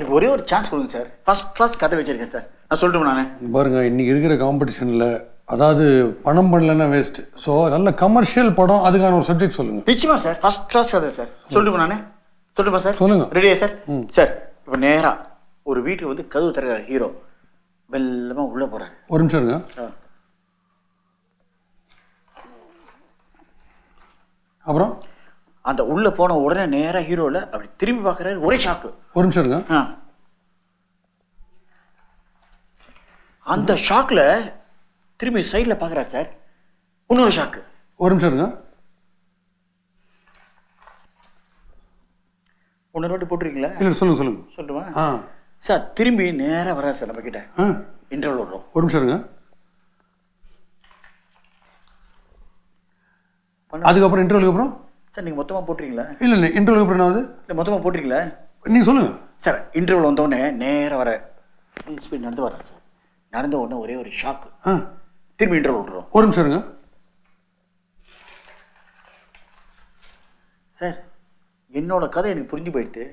எனக்கு ஒரே ஒரு சான்ஸ் கொடுங்க சார். ஃபர்ஸ்ட் கிளாஸ் கதை வச்சிருக்கேன் சார். நான் சொல்லட்டுமா நான்? பாருங்க, இன்னைக்கு இருக்கிற காம்படிஷனில் அதாவது பணம் பண்ணலன்னா வேஸ்ட். ஸோ நல்ல கமர்ஷியல் படம், அதுக்கான ஒரு சப்ஜெக்ட் சொல்லுங்க. நிச்சயமா சார், ஃபர்ஸ்ட் கிளாஸ் கதை சார். சொல்லட்டுமா நான்? சொல்லட்டுமா சார்? சொல்லுங்க. ரெடியா சார்? சார் இப்போ நேரா ஒரு வீட்டுக்கு வந்து கதவு திறக்கிற ஹீரோ மெல்லமா உள்ள போறாரு. ஒரு நிமிஷம் இருங்க. அப்புறம் அந்த உள்ள போன உடனே நேரா ஹீரோல அப்படி திரும்பி பார்க்கறாரு. ஒரே ஷாக்கு. ஒரு நிமிஷம் இருங்க. அந்த ஷாக்ல திரும்பி சைட்ல பார்க்கறாரு சார். இன்னொரு ஷாக்கு. ஒரு நிமிஷம் இருங்க. ஒன்று நோட்டு போட்டுருக்கீங்களா? இல்லை, சொல்லுங்க சொல்லுங்க. சொல்லட்டுமா சார்? திரும்பி நேராக வராது சார் நம்ம கிட்ட. இன்டர்வல் வரும். ஒரு நிமிஷம் இருங்க. அதுக்கப்புறம் இன்டர்வலுக்கு அப்புறம் சார் நீங்கள் மொத்தமாக போட்டுறீங்களா? இல்லை இல்லை, இன்டர்வலுக்கு அப்புறம் என்ன ஆகுது? இல்லை, மொத்தமாக போட்டுறீங்களா? நீங்கள் சொல்லுங்கள் சார். இன்டர்வல் வந்தோடனே நேராக வர ஃபுல் ஸ்பீட் நடந்து வர்றாரு சார். நடந்த உடனே ஒரே ஒரு ஷாக்கு. திரும்பி இன்டர்வல் விட்டுறோம். ஒரு நிமிஷம் இருங்க சார். என்னோட கதை எனக்கு புரிஞ்சு போயிடுது.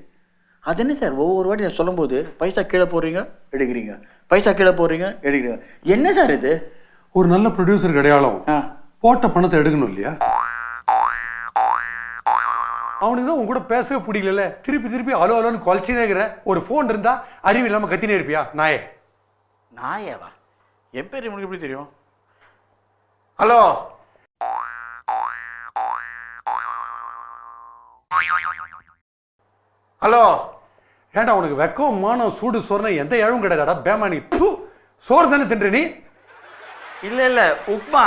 அது என்ன சார், ஒவ்வொரு வாட்டி நான் சொல்லும்போது பைசா கீழே போடுறீங்க எடுக்கிறீங்க, பைசா கீழே போடுறீங்க எடுக்கிறீங்க. என்ன சார் இது? ஒரு நல்ல ப்ரொடியூசருக்கு அடையாளம் போட்ட பணத்தை எடுக்கணும் இல்லையா? அவனுக்கு தான் உங்க கூட பேசவே பிடிக்கல. திருப்பி திருப்பி அலோ அலோன்னு குலைச்சினே இருக்கிற. ஒரு ஃபோன் இருந்தா அறிவு இல்லாமல் கத்தினே இருப்பியா நாயே? நாயேவா? என் பேர் உனக்கு எப்படி தெரியும்? Hello, hello. ஏண்டா உனக்கு வெக்கம் மானம் சூடு சோறுனா எந்த இழவும் கிடையாதாடா பேமானி? சோறு தானே தின்ற நீ? இல்லை இல்லை, உப்மா.